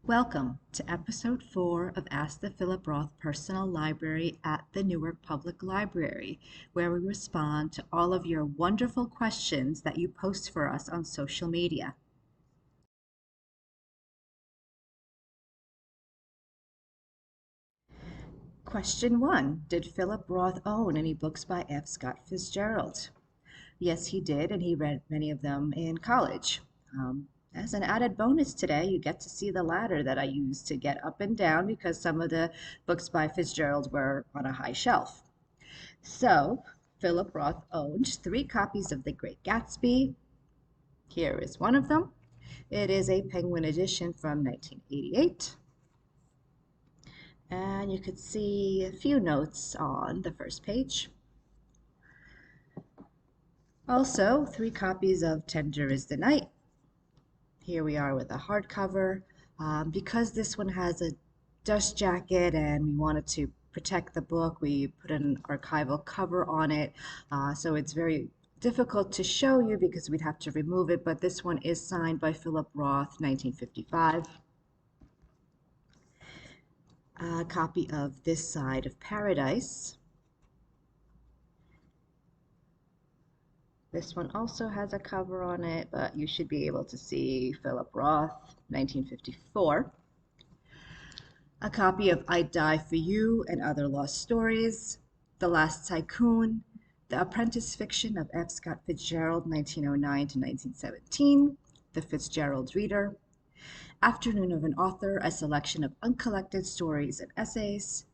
Welcome to episode 4 of Ask the Philip Roth Personal Library at the Newark Public Library, where we respond to all of your wonderful questions that you post for us on social media. Question 1. Did Philip Roth own any books by F. Scott Fitzgerald? Yes, he did, and he read many of them in college. As an added bonus today, you get to see the ladder that I used to get up and down because some of the books by Fitzgerald were on a high shelf. So, Philip Roth owned 3 copies of The Great Gatsby. Here is one of them. It is a Penguin edition from 1988. And you could see a few notes on the first page. Also, 3 copies of Tender is the Night. Here we are with a hardcover. Because this one has a dust jacket and we wanted to protect the book, we put an archival cover on it. So it's very difficult to show you because we'd have to remove it, but this one is signed by Philip Roth, 1955. A copy of This Side of Paradise. This one also has a cover on it, but you should be able to see Philip Roth, 1954. A copy of I'd Die for You and Other Lost Stories, The Last Tycoon, The Apprentice Fiction of F. Scott Fitzgerald, 1909 to 1917, The Fitzgerald Reader, Afternoon of an Author, a selection of uncollected stories and essays,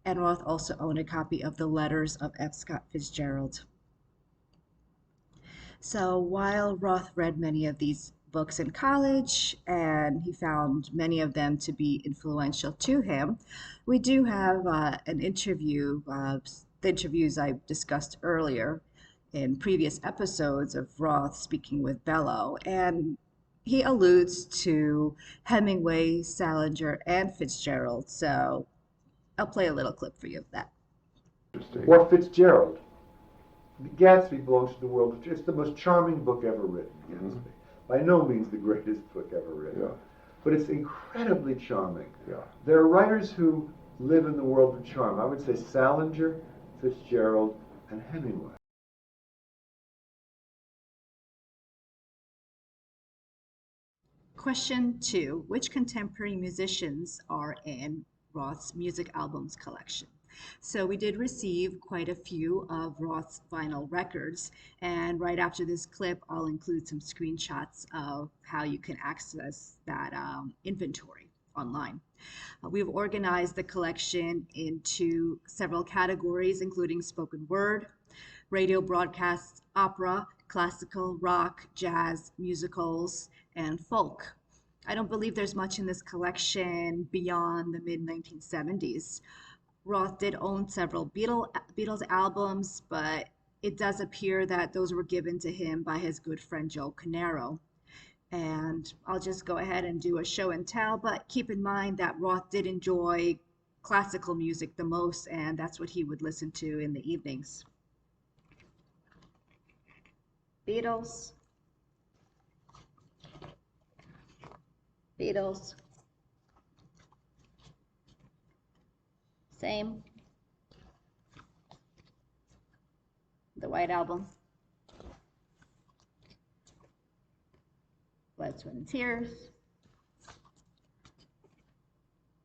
and Roth also owned a copy of The Letters of F. Scott Fitzgerald. So while Roth read many of these books in college and he found many of them to be influential to him, we do have an interview, the interviews I discussed earlier in previous episodes of Roth speaking with Bellow, and he alludes to Hemingway, Salinger, and Fitzgerald. So I'll play a little clip for you of that. Or Fitzgerald. Gatsby belongs to the world. It's the most charming book ever written, Gatsby. By no means the greatest book ever written. Yeah. But it's incredibly charming. Yeah. There are writers who live in the world of charm. I would say Salinger, Fitzgerald, and Hemingway. Question 2. Which contemporary musicians are in Roth's music albums collection? So we did receive quite a few of Roth's vinyl records, and right after this clip, I'll include some screenshots of how you can access that inventory online. We've organized the collection into several categories, including spoken word, radio broadcasts, opera, classical, rock, jazz, musicals, and folk. I don't believe there's much in this collection beyond the mid 1970s. Roth did own several Beatles albums, but it does appear that those were given to him by his good friend Joe Canaro. And I'll just go ahead and do a show and tell, but keep in mind that Roth did enjoy classical music the most, and that's what he would listen to in the evenings. Beatles, Beatles, same. The White Album, Blood, Sweat, and Tears,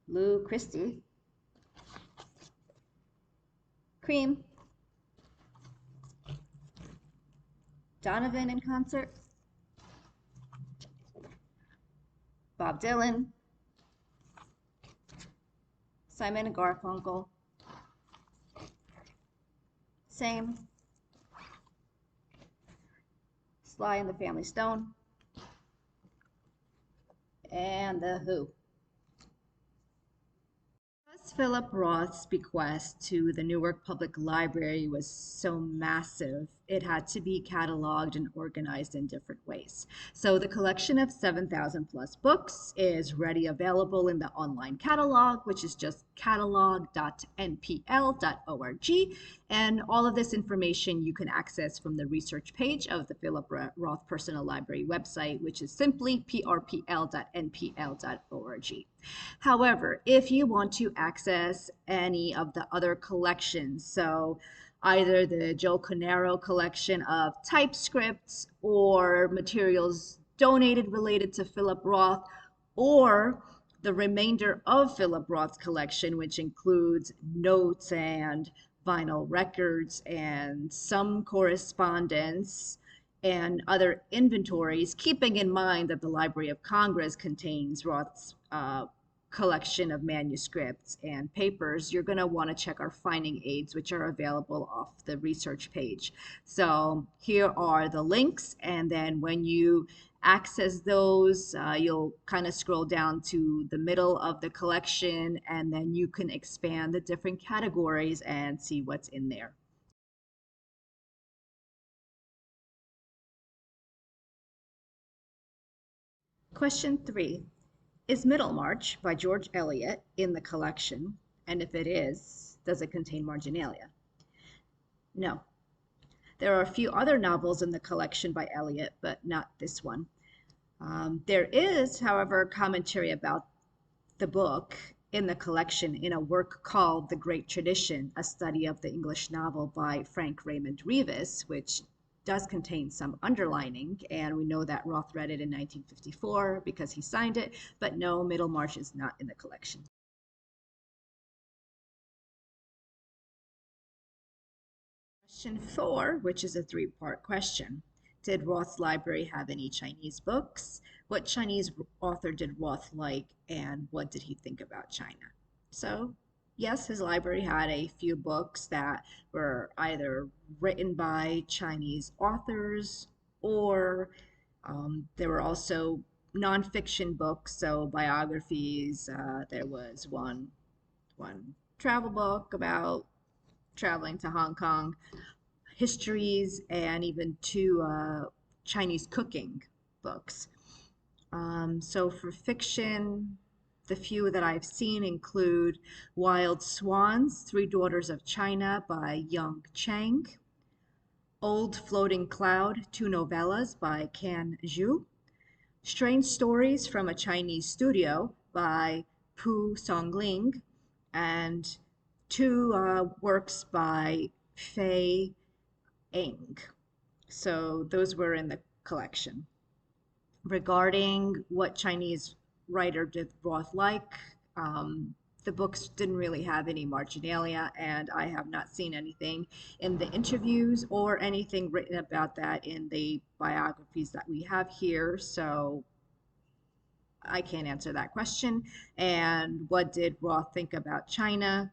Lou Christie, Cream, Donovan in concert, Bob Dylan, Simon and Garfunkel, same. Sly and the Family Stone, and The Who. Because Philip Roth's bequest to the Newark Public Library was so massive, it had to be cataloged and organized in different ways. So the collection of 7,000 plus books is ready available in the online catalog, which is just catalog.npl.org. And all of this information you can access from the research page of the Philip Roth Personal Library website, which is simply prpl.npl.org. However, if you want to access any of the other collections, so either the Joe Canaro collection of typescripts or materials donated related to Philip Roth, or the remainder of Philip Roth's collection, which includes notes and vinyl records and some correspondence and other inventories, keeping in mind that the Library of Congress contains Roth's collection of manuscripts and papers, you're going to want to check our finding aids, which are available off the research page. So here are the links, and then when you access those, you'll kind of scroll down to the middle of the collection, and then you can expand the different categories and see what's in there. Question 3. Is Middlemarch by George Eliot in the collection? And if it is, does it contain marginalia? No. There are a few other novels in the collection by Eliot, but not this one. There is, however, commentary about the book in the collection in a work called The Great Tradition, a study of the English novel by Frank Raymond Revis, which does contain some underlining, and we know that Roth read it in 1954 because he signed it, but no, Middlemarch is not in the collection. Question 4, which is a three-part question. Did Roth's library have any Chinese books? What Chinese author did Roth like, and what did he think about China? So, yes, his library had a few books that were either written by Chinese authors or there were also nonfiction books, so biographies. There was one travel book about traveling to Hong Kong, histories, and even two Chinese cooking books. So for fiction, the few that I've seen include Wild Swans, Three Daughters of China by Young Chang, Old Floating Cloud, two novellas by Can Zhu, Strange Stories from a Chinese Studio by Pu Songling, and two works by Fei Eng. So those were in the collection. Regarding what Chinese writer did Roth like, the books didn't really have any marginalia, and I have not seen anything in the interviews or anything written about that in the biographies that we have here. So I can't answer that question. And what did Roth think about China?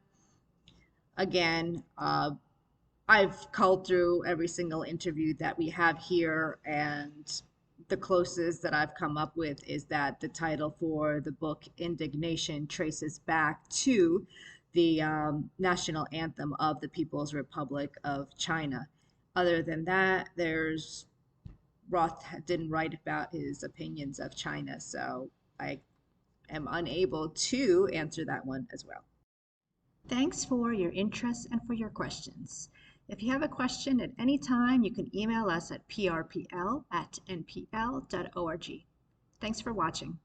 Again, I've culled through every single interview that we have here, and the closest that I've come up with is that the title for the book, Indignation, traces back to the national anthem of the People's Republic of China. Other than that, Roth didn't write about his opinions of China, so I am unable to answer that one as well. Thanks for your interest and for your questions. If you have a question at any time, you can email us at prpl@npl.org. Thanks for watching.